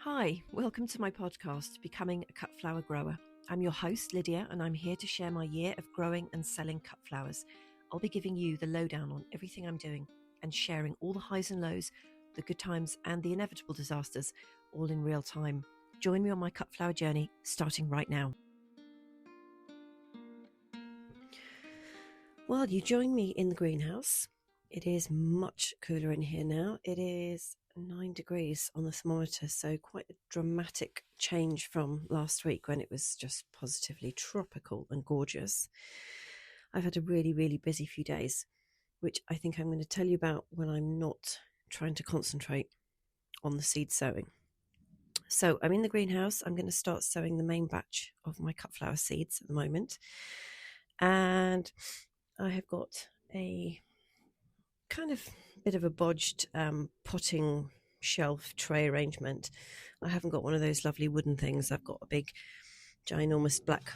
Hi, welcome to my podcast, Becoming a Cut Flower Grower. I'm your host, Lydia, and I'm here to share my year of growing and selling cut flowers. I'll be giving you the lowdown on everything I'm doing and sharing all the highs and lows, the good times and the inevitable disasters, all in real time. Join me on my cut flower journey, starting right now. Well, you join me in the greenhouse. It is much cooler in here now. It is 9 degrees on the thermometer, so quite a dramatic change from last week when it was just positively tropical and gorgeous. I've had a really busy few days, which I think I'm going to tell you about when I'm not trying to concentrate on the seed sowing. So I'm in the greenhouse. I'm going to start sowing the main batch of my cut flower seeds at the moment, and I have got a kind of bit of a bodged potting shelf tray arrangement. I haven't got one of those lovely wooden things. I've got a big ginormous black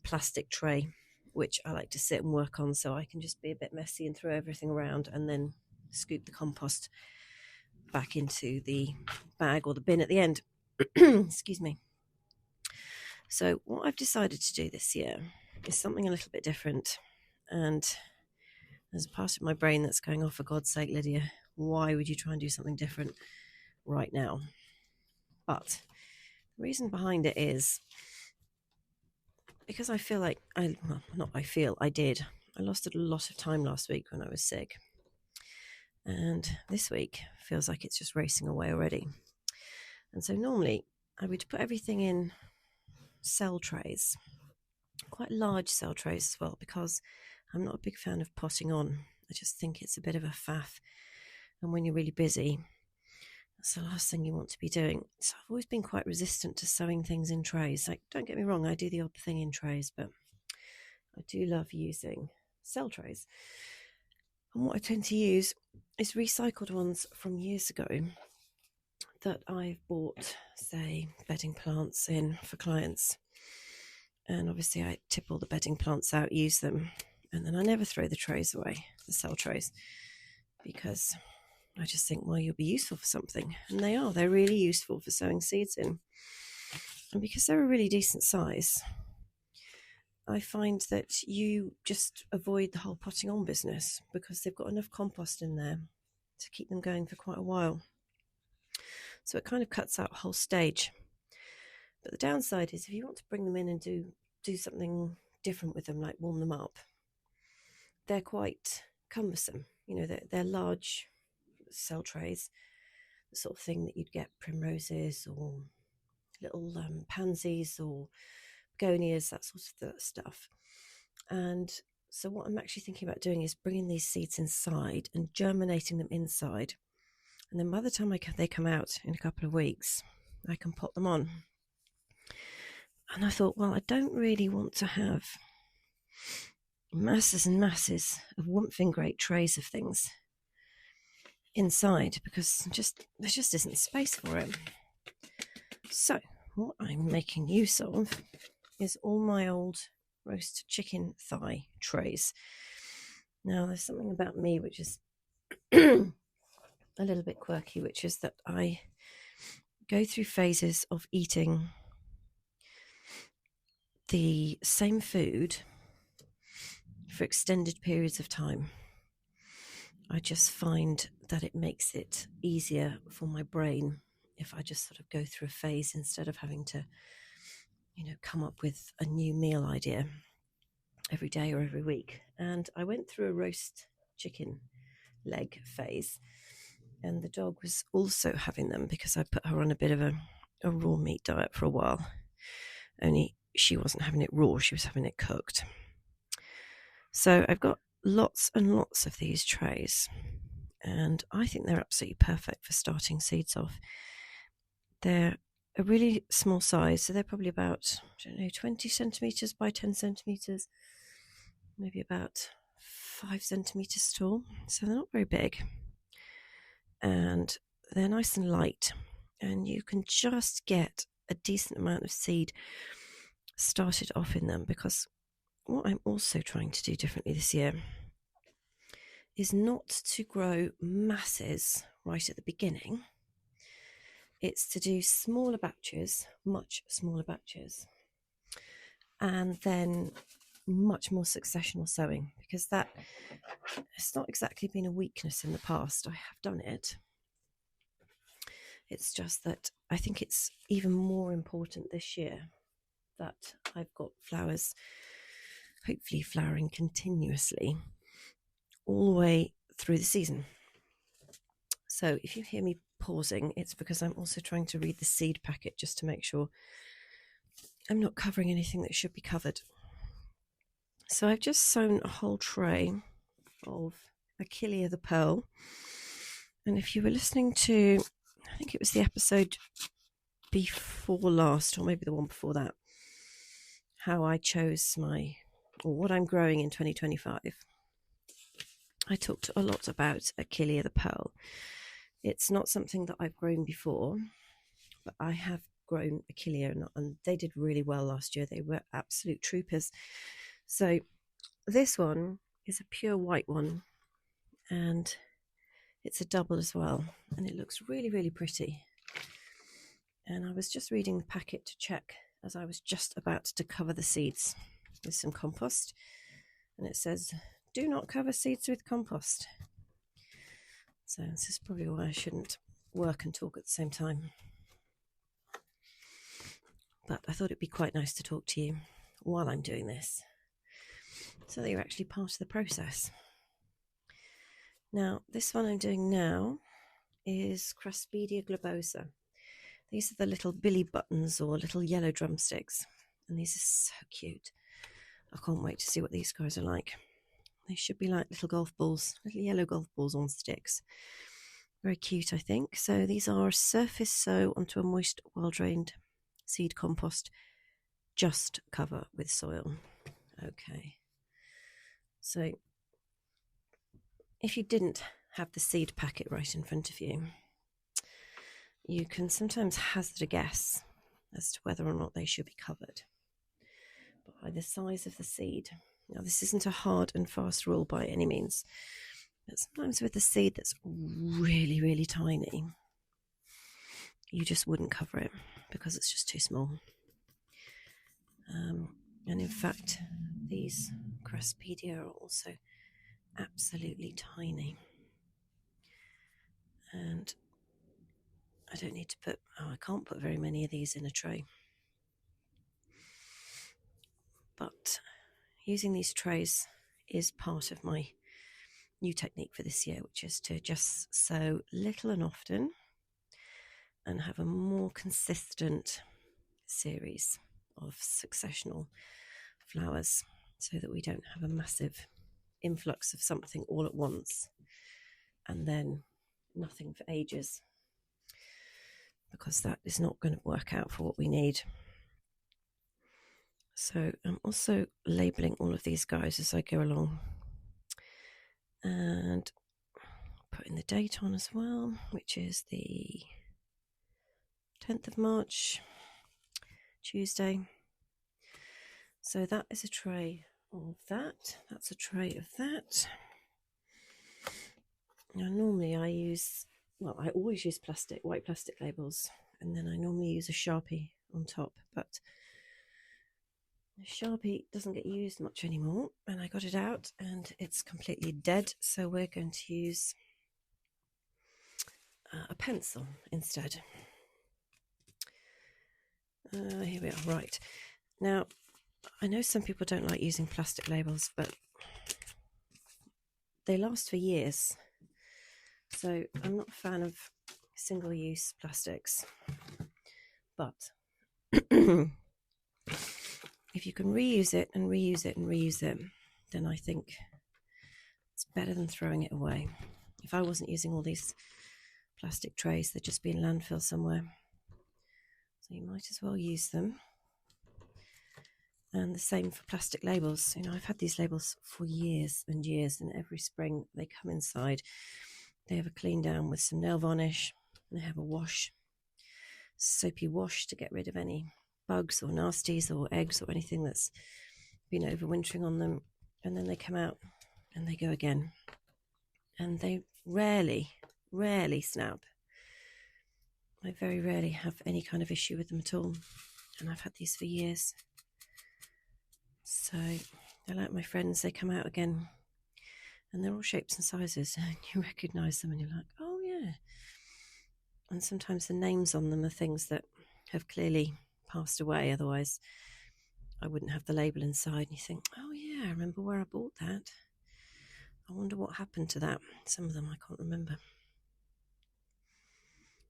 plastic tray which I like to sit and work on, so I can just be a bit messy and throw everything around and then scoop the compost back into the bag or the bin at the end. Excuse me. So what I've decided to do this year is something a little bit different, and there's a part of my brain that's going, oh, for God's sake, Lydia, why would you try and do something different right now? But the reason behind it is because I feel like I did. I lost a lot of time last week when I was sick. And this week feels like it's just racing away already. And so normally I would put everything in cell trays, quite large cell trays as well, because I'm not a big fan of potting on. I just think it's a bit of a faff. And when you're really busy, that's the last thing you want to be doing. So I've always been quite resistant to sowing things in trays. Like, don't get me wrong, I do the odd thing in trays, but I do love using cell trays. And what I tend to use is recycled ones from years ago that I've bought, say, bedding plants in for clients. And obviously I tip all the bedding plants out, use them, and then I never throw the trays away, the cell trays, because I just think, well, you'll be useful for something. And they're really useful for sowing seeds in. And because they're a really decent size, I find that you just avoid the whole potting on business because they've got enough compost in there to keep them going for quite a while. So it kind of cuts out a whole stage. But the downside is if you want to bring them in and do something different with them, like warm them up, they're quite cumbersome. You know, they're large cell trays, the sort of thing that you'd get primroses or little pansies or begonias, that sort of stuff. And so what I'm actually thinking about doing is bringing these seeds inside and germinating them inside. And then by the time they come out in a couple of weeks, I can pot them on. And I thought, well, I don't really want to have masses and masses of Wumpfing great trays of things inside because there just isn't space for it. So what I'm making use of is all my old roast chicken thigh trays. Now there's something about me which is a little bit quirky, which is that I go through phases of eating the same food for extended periods of time. I just find that it makes it easier for my brain if I just sort of go through a phase instead of having to, come up with a new meal idea every day or every week. And I went through a roast chicken leg phase, and the dog was also having them because I put her on a bit of a raw meat diet for a while. Only she wasn't having it raw, she was having it cooked. So I've got lots and lots of these trays, and I think they're absolutely perfect for starting seeds off. They're a really small size, so they're probably about, 20 centimetres by 10 centimetres, maybe about 5 centimetres tall, so they're not very big. And they're nice and light, and you can just get a decent amount of seed started off in them, because what I'm also trying to do differently this year is not to grow masses right at the beginning, it's to do smaller batches, much smaller batches, and then much more successional sowing, because that has not exactly been a weakness in the past. I have done it. It's just that I think it's even more important this year that I've got flowers hopefully flowering continuously all the way through the season. So if you hear me pausing, it's because I'm also trying to read the seed packet just to make sure I'm not covering anything that should be covered. So I've just sown a whole tray of Achillea the Pearl. And if you were listening to, I think it was the episode before last, or maybe the one before that, how I chose or what I'm growing in 2025, I talked a lot about Achillea the Pearl. It's not something that I've grown before, but I have grown Achillea, and they did really well last year. They were absolute troopers. So this one is a pure white one, and it's a double as well, and it looks really, really pretty. And I was just reading the packet to check as I was just about to cover the seeds with some compost, and it says, do not cover seeds with compost. So this is probably why I shouldn't work and talk at the same time. But I thought it'd be quite nice to talk to you while I'm doing this, so that you're actually part of the process. Now, this one I'm doing now is Crespedia globosa. These are the little billy buttons or little yellow drumsticks, and these are so cute. I can't wait to see what these guys are like. They should be like little golf balls, little yellow golf balls on sticks. Very cute, I think. So these are surface sow onto a moist, well-drained seed compost. Just cover with soil. Okay. So if you didn't have the seed packet right in front of you, you can sometimes hazard a guess as to whether or not they should be covered by the size of the seed. Now, this isn't a hard and fast rule by any means, but sometimes with the seed that's really, really tiny, you just wouldn't cover it because it's just too small. And in fact, these Crespedia are also absolutely tiny. And I don't need to I can't put very many of these in a tray. But using these trays is part of my new technique for this year, which is to just sow little and often and have a more consistent series of successional flowers, so that we don't have a massive influx of something all at once and then nothing for ages, because that is not going to work out for what we need. So I'm also labeling all of these guys as I go along and putting the date on as well, which is the 10th of March, Tuesday. So that is a tray of that. That's a tray of that. Now, normally I always use white plastic labels, and then I normally use a Sharpie on top, but the Sharpie doesn't get used much anymore, and I got it out and it's completely dead, so we're going to use a pencil instead. Here we are. Right, now I know some people don't like using plastic labels, but they last for years, so I'm not a fan of single-use plastics, but if you can reuse it and reuse it and reuse it, then I think it's better than throwing it away. If I wasn't using all these plastic trays, they'd just be in landfill somewhere. So you might as well use them. And the same for plastic labels. I've had these labels for years and years, and every spring they come inside. They have a clean down with some nail varnish, and they have a wash, soapy wash, to get rid of any bugs or nasties or eggs or anything that's been overwintering on them. And then they come out and they go again, and they rarely snap. I very rarely have any kind of issue with them at all, and I've had these for years. So they're like my friends, they come out again, and they're all shapes and sizes, and you recognise them, and you're like, oh yeah. And sometimes the names on them are things that have clearly passed away, otherwise I wouldn't have the label inside. And you think, oh yeah, I remember where I bought that. I wonder what happened to that. Some of them I can't remember.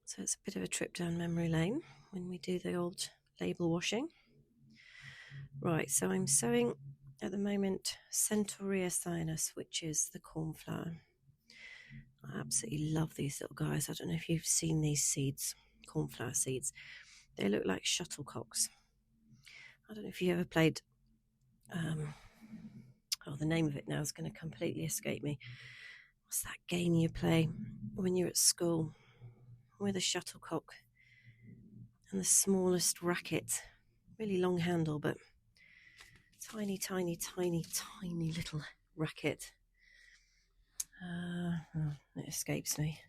So it's a bit of a trip down memory lane when we do the old label washing. Right, so I'm sowing at the moment Centaurea sinus, which is the cornflower. I absolutely love these little guys. I don't know if you've seen these seeds, cornflower seeds. They look like shuttlecocks. I don't know if you ever played, the name of it now is going to completely escape me. What's that game you play when you're at school with a shuttlecock and the smallest racket, really long handle, but tiny, tiny, tiny, tiny little racket. It escapes me.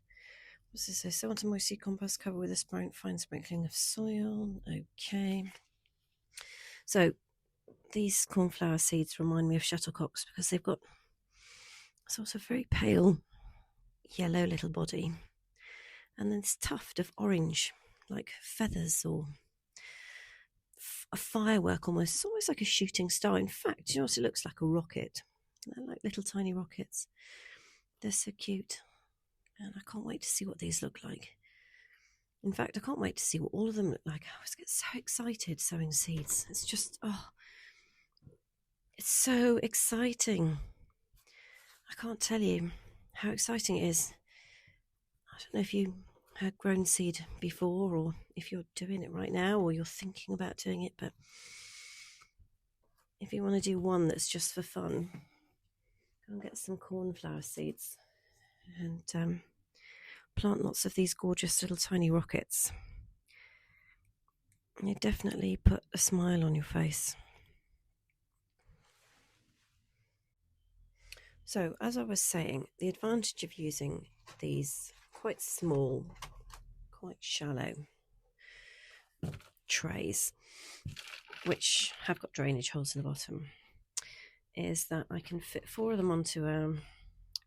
What's this say? Sow onto moist seed compost, cover with a fine sprinkling of soil. Okay. So these cornflower seeds remind me of shuttlecocks because they've got sort of very pale yellow little body and then this tuft of orange, like feathers or a firework almost. It's almost like a shooting star. In fact, you know what? It looks like a rocket. They're like little tiny rockets. They're so cute. And I can't wait to see what these look like. In fact, I can't wait to see what all of them look like. I always get so excited sowing seeds. It's just, it's so exciting. I can't tell you how exciting it is. I don't know if you had grown seed before or if you're doing it right now or you're thinking about doing it, but if you want to do one that's just for fun, go and get some cornflower seeds and plant lots of these gorgeous little tiny rockets. You definitely put a smile on your face. So, as I was saying, the advantage of using these quite small, quite shallow trays, which have got drainage holes in the bottom, is that I can fit 4 of them onto a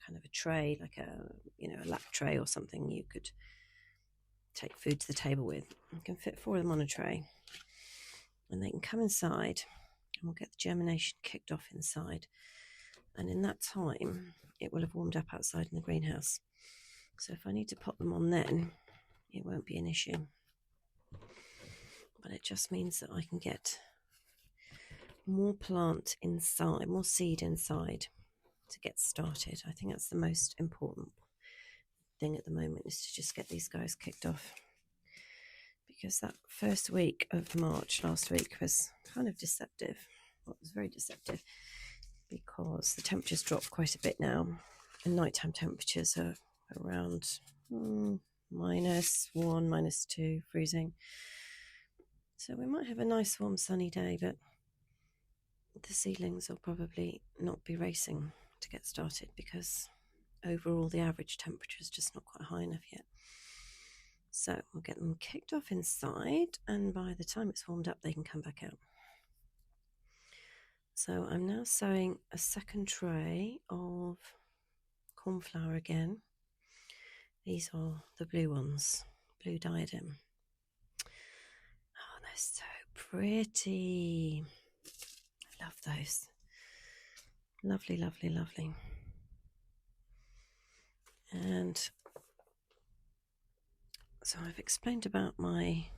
kind of a tray, like a lap tray or something you could take food to the table with. I can fit 4 of them on a tray, and they can come inside, and we'll get the germination kicked off inside. And in that time, it will have warmed up outside in the greenhouse. So if I need to pop them on then, it won't be an issue. But it just means that I can get more plant inside, more seed inside to get started. I think that's the most important thing at the moment, is to just get these guys kicked off. Because that first week of March last week was kind of deceptive. Well, it was very deceptive because the temperatures dropped quite a bit now, and nighttime temperatures are around -1, -2, freezing. So we might have a nice warm sunny day, but the seedlings will probably not be racing to get started because overall the average temperature is just not quite high enough yet. So we'll get them kicked off inside, and by the time it's warmed up they can come back out. So I'm now sowing a second tray of cornflower again. These are the blue ones, blue diadem. Oh, they're so pretty. I love those. Lovely, lovely, lovely. And so I've explained about my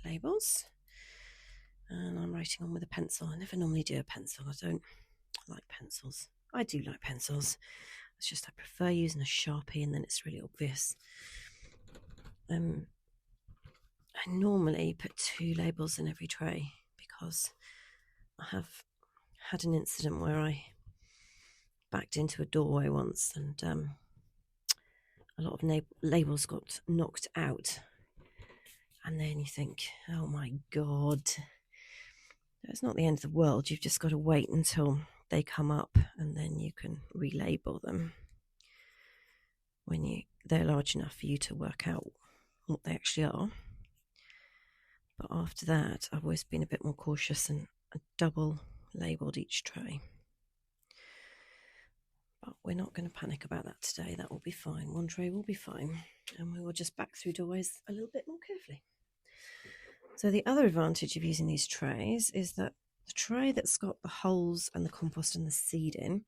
labels, and I'm writing on with a pencil. I never normally do a pencil. I don't like pencils. I do like pencils. It's just I prefer using a Sharpie, and then it's really obvious. I normally put 2 labels in every tray because I have had an incident where I backed into a doorway once, and a lot of labels got knocked out. And then you think, oh my God, it's not the end of the world. You've just got to wait until they come up, and then you can relabel them when they're large enough for you to work out what they actually are. But after that, I've always been a bit more cautious and double labelled each tray. But we're not going to panic about that today. That will be fine. One tray will be fine. And we will just back through doorways a little bit more carefully. So the other advantage of using these trays is that the tray that's got the holes and the compost and the seed in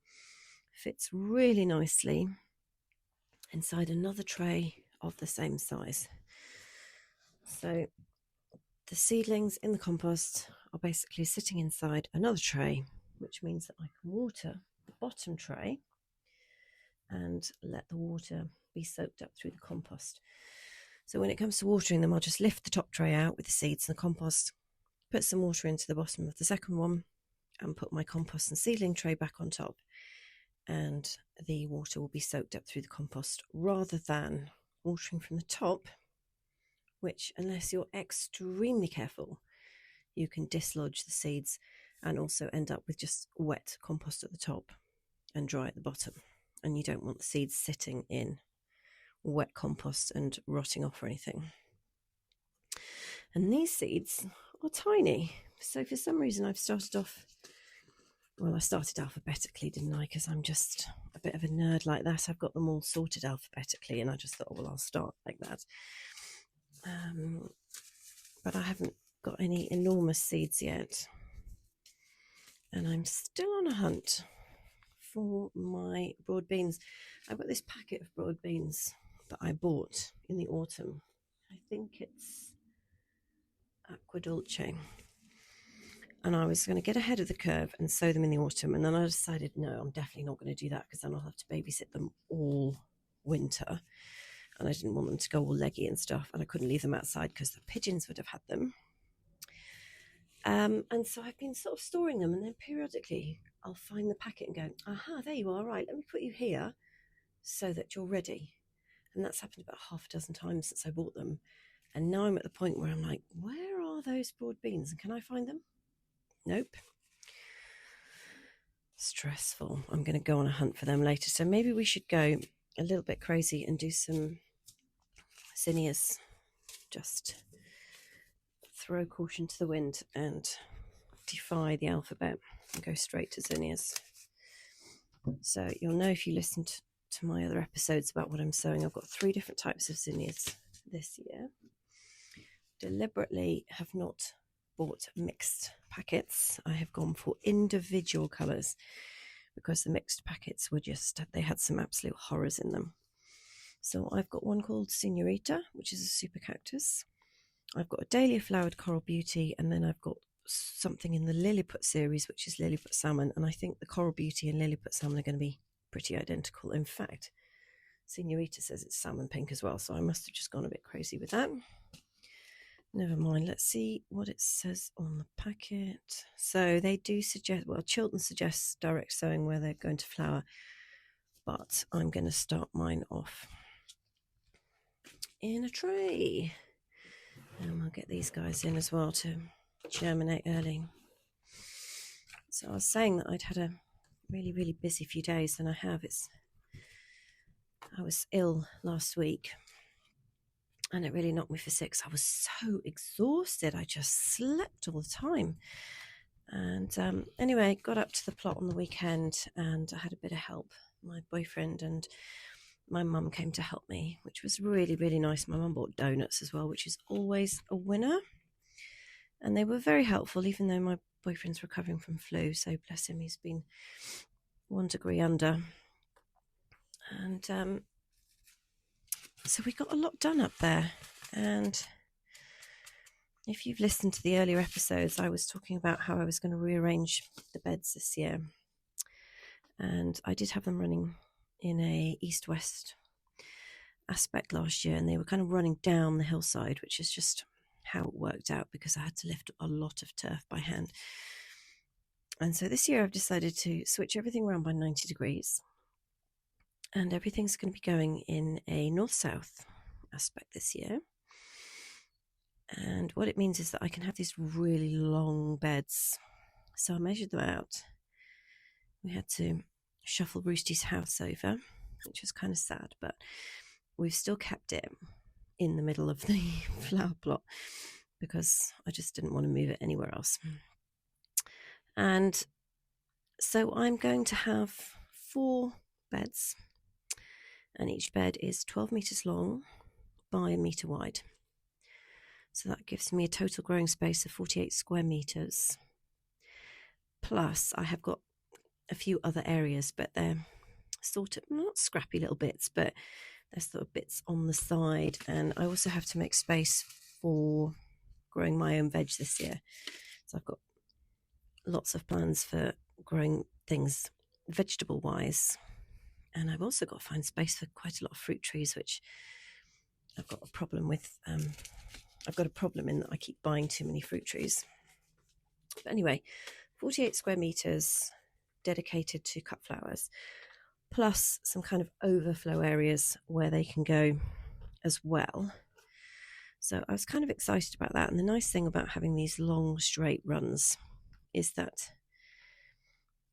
fits really nicely inside another tray of the same size. So the seedlings in the compost are basically sitting inside another tray, which means that I can water the bottom tray and let the water be soaked up through the compost. So when it comes to watering them, I'll just lift the top tray out with the seeds and the compost, put some water into the bottom of the second one, and put my compost and seedling tray back on top, and the water will be soaked up through the compost, rather than watering from the top, which, unless you're extremely careful, you can dislodge the seeds and also end up with just wet compost at the top and dry at the bottom. And you don't want the seeds sitting in wet compost and rotting off or anything. And these seeds are tiny. So for some reason I've started off, well, I started alphabetically, didn't I? Because I'm just a bit of a nerd like that. I've got them all sorted alphabetically, and I just thought, well, I'll start like that. But I haven't got any enormous seeds yet. And I'm still on a hunt for my broad beans. I've got this packet of broad beans that I bought in the autumn. I think it's Aqua Dolce. And I was going to get ahead of the curve and sow them in the autumn. And then I decided, no, I'm definitely not going to do that, because then I'll have to babysit them all winter. And I didn't want them to go all leggy and stuff. And I couldn't leave them outside because the pigeons would have had them. And so I've been sort of storing them, and then periodically I'll find the packet and go, aha, there you are, right, let me put you here so that you're ready. And that's happened about half a dozen times since I bought them. And now I'm at the point where I'm like, where are those broad beans? And can I find them? Nope. Stressful. I'm going to go on a hunt for them later. So maybe we should go a little bit crazy and do some zinnias. Just throw caution to the wind and defy the alphabet and go straight to zinnias. So you'll know if you listened to my other episodes about what I'm sowing. I've got 3 different types of zinnias this year. Deliberately have not bought mixed packets. I have gone for individual colours, because the mixed packets were just, they had some absolute horrors in them. So I've got one called Senorita, which is a super cactus. I've got a dahlia flowered coral beauty, and then I've got something in the Lilliput series, which is Lilliput salmon. And I think the coral beauty and Lilliput salmon are going to be pretty identical. In fact, Senorita says it's salmon pink as well, so I must have just gone a bit crazy with that. Never mind. Let's see what it says on the packet. So they do suggest, well, Chilton suggests direct sowing where they're going to flower, but I'm going to start mine off in a tray. And we'll get these guys in as well to germinate early. So I was saying that I'd had a really, really busy few days, and I have. I was ill last week, and it really knocked me for 6. I was so exhausted. I just slept all the time. And anyway, got up to the plot on the weekend, and I had a bit of help. My boyfriend and my mum came to help me, which was really, really nice. My mum bought donuts as well, which is always a winner. And they were very helpful, even though my boyfriend's recovering from flu. So bless him, he's been 1 degree under. And so we got a lot done up there. And if you've listened to the earlier episodes, I was talking about how I was going to rearrange the beds this year. And I did have them running in a east-west aspect last year, and they were kind of running down the hillside, which is just how it worked out, because I had to lift a lot of turf by hand. And so this year I've decided to switch everything around by 90 degrees, and everything's going to be going in a north-south aspect this year. And what it means is that I can have these really long beds. So I measured them out. We had to shuffle Roosty's house over, which was kind of sad, but we've still kept it in the middle of the flower plot because I just didn't want to move it anywhere else. And so I'm going to have 4 beds, and each bed is 12 metres long by 1 metre wide. So that gives me a total growing space of 48 square metres. Plus, I have got a few other areas, but they're sort of not scrappy little bits, but there's sort of bits on the side. And I also have to make space for growing my own veg this year. So I've got lots of plans for growing things vegetable-wise. And I've also got to find space for quite a lot of fruit trees, which I've got a problem with. I've got a problem in that I keep buying too many fruit trees. But anyway, 48 square metres dedicated to cut flowers, plus some kind of overflow areas where they can go as well. So I was kind of excited about that. And the nice thing about having these long straight runs is that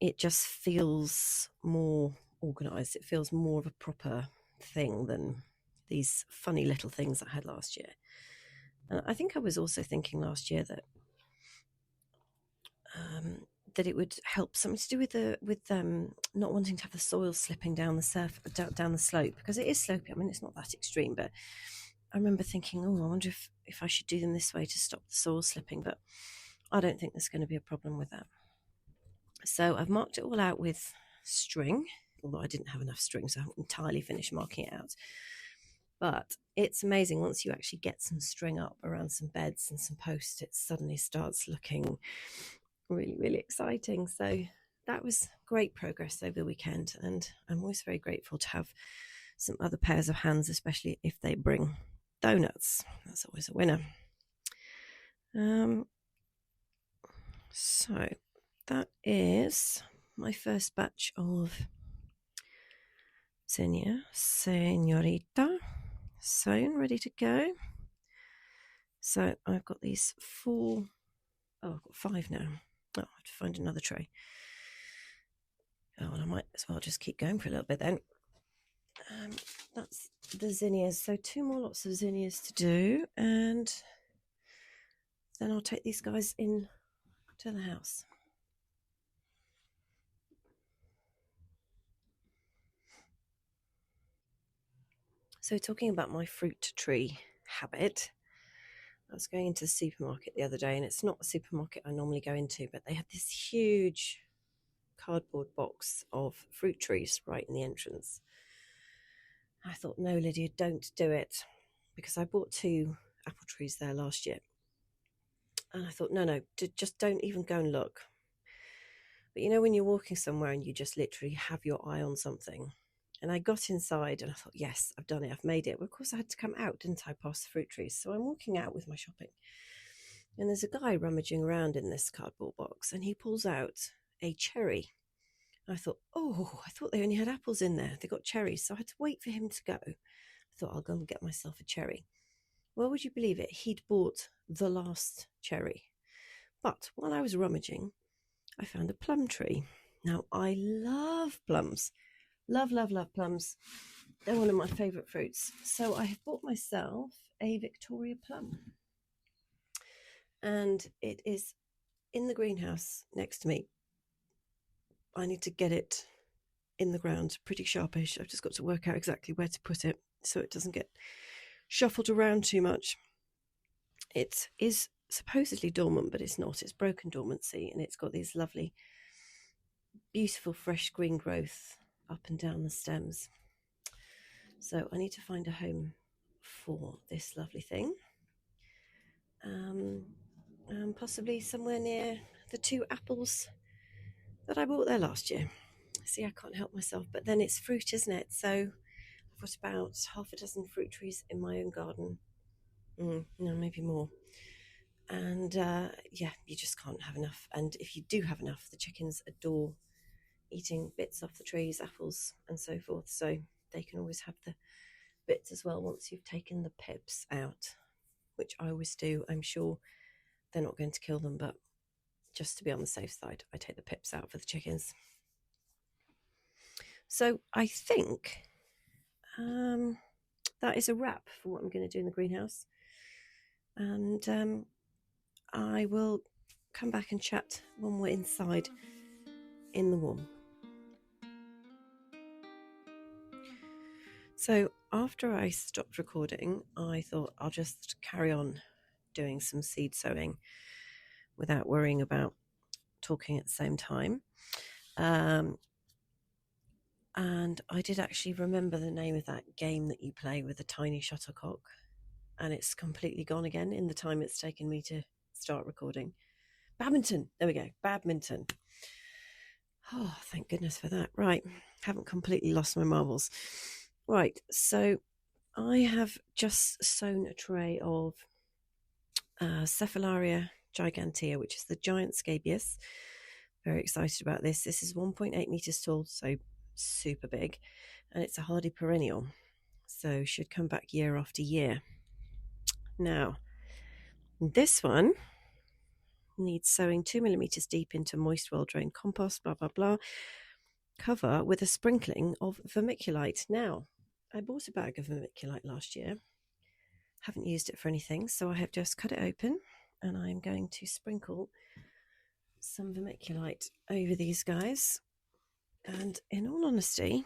it just feels more organised. It feels more of a proper thing than these funny little things I had last year. And I think I was also thinking last year that it would help, something to do with not wanting to have the soil slipping down the down the slope, because it is slopey. I mean, it's not that extreme, but I remember thinking, I wonder if I should do them this way to stop the soil slipping, but I don't think there's going to be a problem with that. So I've marked it all out with string, although I didn't have enough string, so I haven't entirely finished marking it out. But it's amazing, once you actually get some string up around some beds and some posts, it suddenly starts looking really, really exciting. So that was great progress over the weekend, and I'm always very grateful to have some other pairs of hands, especially if they bring donuts. That's always a winner. So that is my first batch of Zinnia Senorita sown, ready to go. So I've got these 4, I've got 5 now. Oh, I have to find another tray. Oh, and I might as well just keep going for a little bit then. That's the zinnias. So 2 more lots of zinnias to do, and then I'll take these guys in to the house. So talking about my fruit tree habit, I was going into the supermarket the other day, and it's not a supermarket I normally go into, but they had this huge cardboard box of fruit trees right in the entrance. I thought, no, Lydia, don't do it, because I bought 2 apple trees there last year. And I thought, no, just don't even go and look. But you know, when you're walking somewhere and you just literally have your eye on something. And I got inside and I thought, yes, I've done it, I've made it. Well, of course, I had to come out, didn't I, past the fruit trees. So I'm walking out with my shopping. And there's a guy rummaging around in this cardboard box, and he pulls out a cherry. I thought, I thought they only had apples in there. They got cherries. So I had to wait for him to go. I thought, I'll go and get myself a cherry. Well, would you believe it? He'd bought the last cherry. But while I was rummaging, I found a plum tree. Now, I love plums. Love, love, love plums. They're one of my favourite fruits. So I have bought myself a Victoria plum. And it is in the greenhouse next to me. I need to get it in the ground, pretty sharpish. I've just got to work out exactly where to put it so it doesn't get shuffled around too much. It is supposedly dormant, but it's not. It's broken dormancy, and it's got these lovely, beautiful, fresh green growth up and down the stems. So I need to find a home for this lovely thing. Possibly somewhere near the 2 apples that I bought there last year. See, I can't help myself, but then it's fruit, isn't it? So I've got about half a dozen fruit trees in my own garden. No, maybe more. And you just can't have enough. And if you do have enough, the chickens adore eating bits off the trees, apples and so forth. So they can always have the bits as well once you've taken the pips out, which I always do. I'm sure they're not going to kill them, but just to be on the safe side, I take the pips out for the chickens. So I think that is a wrap for what I'm going to do in the greenhouse. And I will come back and chat when we're inside in the warm. So after I stopped recording, I thought I'll just carry on doing some seed sowing without worrying about talking at the same time. And I did actually remember the name of that game that you play with a tiny shuttlecock, and it's completely gone again in the time it's taken me to start recording. Badminton. There we go. Badminton. Oh, thank goodness for that. Right. Haven't completely lost my marbles. Right. So I have just sown a tray of Cephalaria gigantea, which is the giant scabious. Very excited about this. This is 1.8 meters tall, so super big, and it's a hardy perennial, so should come back year after year. Now, this one needs sowing 2 millimeters deep into moist, well-drained compost, blah, blah, blah. Cover with a sprinkling of vermiculite. Now, I bought a bag of vermiculite last year. Haven't used it for anything, so I have just cut it open, and I'm going to sprinkle some vermiculite over these guys. And in all honesty,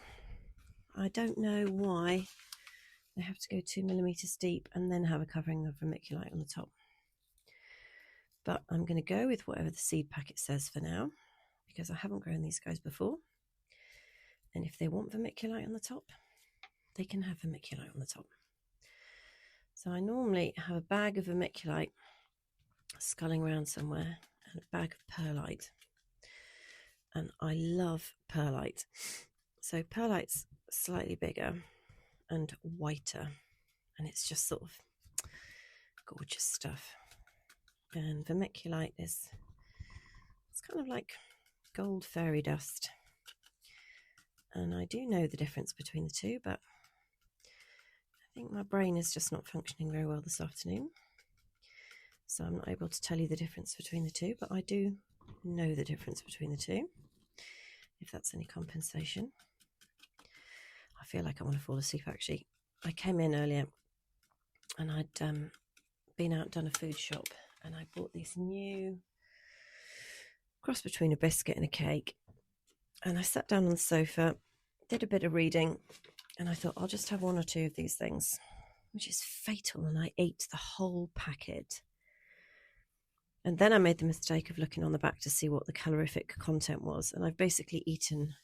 I don't know why they have to go 2 millimeters deep and then have a covering of vermiculite on the top. But I'm going to go with whatever the seed packet says for now, because I haven't grown these guys before. And if they want vermiculite on the top, they can have vermiculite on the top. So I normally have a bag of vermiculite sculling around somewhere and a bag of perlite. And I love perlite. So perlite's slightly bigger and whiter, and it's just sort of gorgeous stuff. And vermiculite it's kind of like gold fairy dust. And I do know the difference between the two, but I think my brain is just not functioning very well this afternoon. So I'm not able to tell you the difference between the two, but I do know the difference between the two, if that's any compensation. I feel like I want to fall asleep, actually. I came in earlier and I'd been out and done a food shop, and I bought this new cross between a biscuit and a cake. And I sat down on the sofa, did a bit of reading, and I thought I'll just have one or two of these things, which is fatal, and I ate the whole packet. And then I made the mistake of looking on the back to see what the calorific content was, and I've basically eaten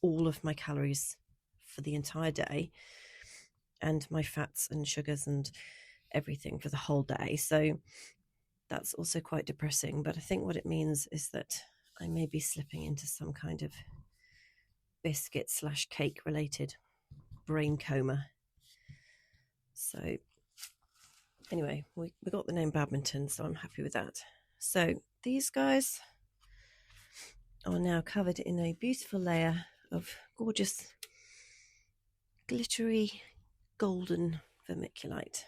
all of my calories for the entire day, and my fats and sugars and everything for the whole day. So that's also quite depressing, but I think what it means is that I may be slipping into some kind of biscuit/cake related brain coma. So anyway, we got the name Badminton, so I'm happy with that. So these guys are now covered in a beautiful layer of gorgeous glittery golden vermiculite.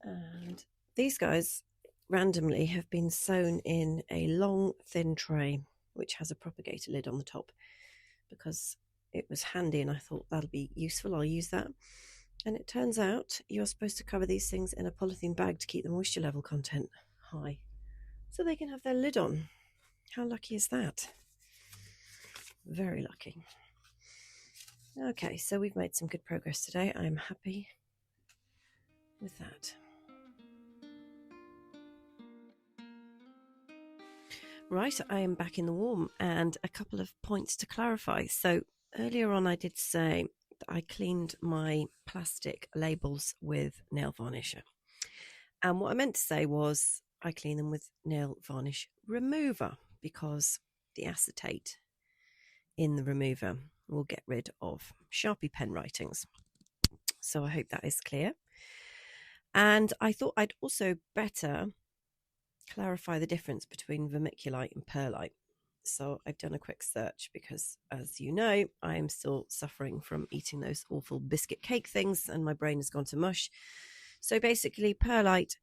And these guys randomly have been sown in a long thin tray which has a propagator lid on the top, because it was handy and I thought that'll be useful, I'll use that. And it turns out you're supposed to cover these things in a polythene bag to keep the moisture level content high, so they can have their lid on. How lucky is that? Very lucky. Okay, so we've made some good progress today. I'm happy with that. Right, I am back in the warm, and a couple of points to clarify. So earlier on I did say that I cleaned my plastic labels with nail varnish. And what I meant to say was I clean them with nail varnish remover, because the acetate in the remover will get rid of Sharpie pen writings. So I hope that is clear. And I thought I'd also better clarify the difference between vermiculite and perlite. So I've done a quick search because, as you know, I am still suffering from eating those awful biscuit cake things and my brain has gone to mush. So basically, perlite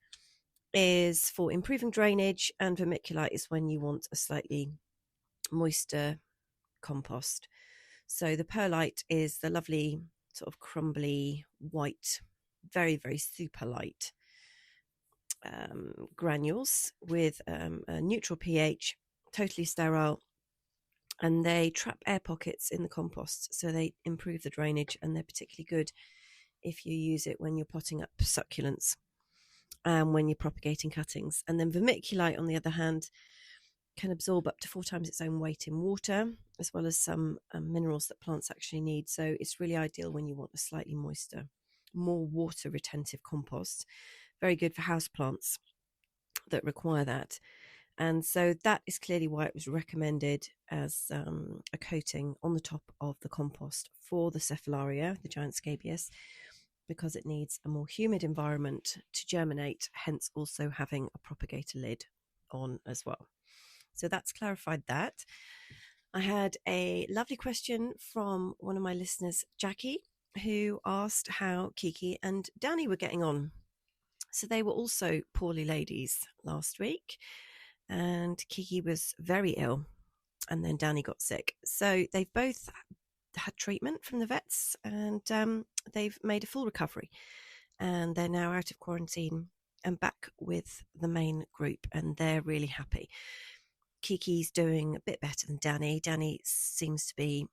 is for improving drainage and vermiculite is when you want a slightly moister compost. So the perlite is the lovely sort of crumbly white, very, very super light granules with a neutral pH, totally sterile, and they trap air pockets in the compost, so they improve the drainage, and they're particularly good if you use it when you're potting up succulents and when you're propagating cuttings. And then vermiculite, on the other hand, can absorb up to 4 times its own weight in water, as well as some minerals that plants actually need. So it's really ideal when you want a slightly moister, more water retentive compost. Very good for houseplants that require that. And so that is clearly why it was recommended as a coating on the top of the compost for the Cephalaria, the giant scabious, because it needs a more humid environment to germinate, hence also having a propagator lid on as well. So that's clarified that. I had a lovely question from one of my listeners, Jackie, who asked how Kiki and Danny were getting on. So they were also poorly ladies last week, and Kiki was very ill, and then Danny got sick. So they've both had treatment from the vets, and they've made a full recovery, and they're now out of quarantine and back with the main group, and they're really happy. Kiki's doing a bit better than Danny. Danny seems to be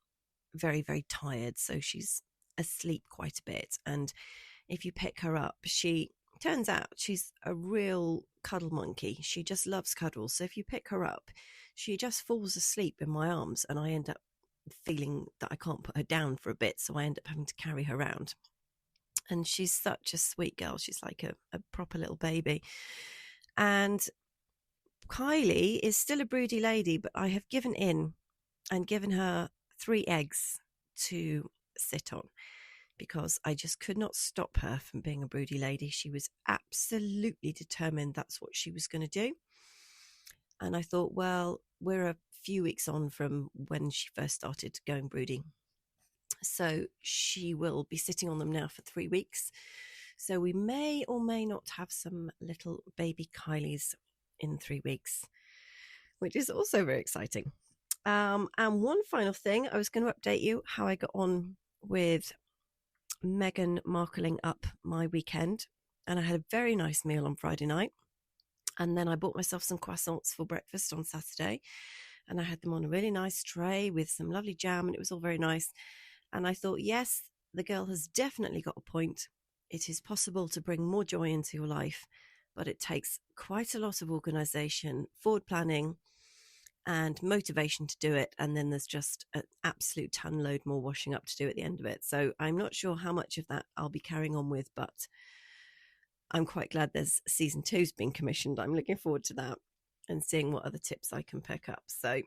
very, very tired, so she's asleep quite a bit, and if you pick her up, she turns out she's a real cuddle monkey. She just loves cuddles. So if you pick her up, she just falls asleep in my arms, and I end up feeling that I can't put her down for a bit, so I end up having to carry her around. And she's such a sweet girl. She's like a proper little baby. And Kylie is still a broody lady, but I have given in and given her 3 eggs to sit on, because I just could not stop her from being a broody lady. She was absolutely determined that's what she was going to do. And I thought, well, we're a few weeks on from when she first started going broody, so she will be sitting on them now for 3 weeks. So we may or may not have some little baby Kylies in 3 weeks, which is also very exciting. And one final thing, I was going to update you how I got on with Megan markeling up my weekend, and I had a very nice meal on Friday night, and then I bought myself some croissants for breakfast on Saturday, and I had them on a really nice tray with some lovely jam, and it was all very nice. And I thought, yes, the girl has definitely got a point. It is possible to bring more joy into your life, but it takes quite a lot of organisation, forward planning, and motivation to do it, and then there's just an absolute ton load more washing up to do at the end of it. So I'm not sure how much of that I'll be carrying on with, but I'm quite glad there's season 2's been commissioned. I'm looking forward to that and seeing what other tips I can pick up. So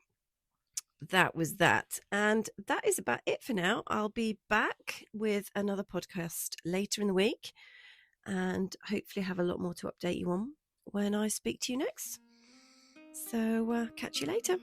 that was that, and that is about it for now. I'll be back with another podcast later in the week, and hopefully have a lot more to update you on when I speak to you next. So catch you later.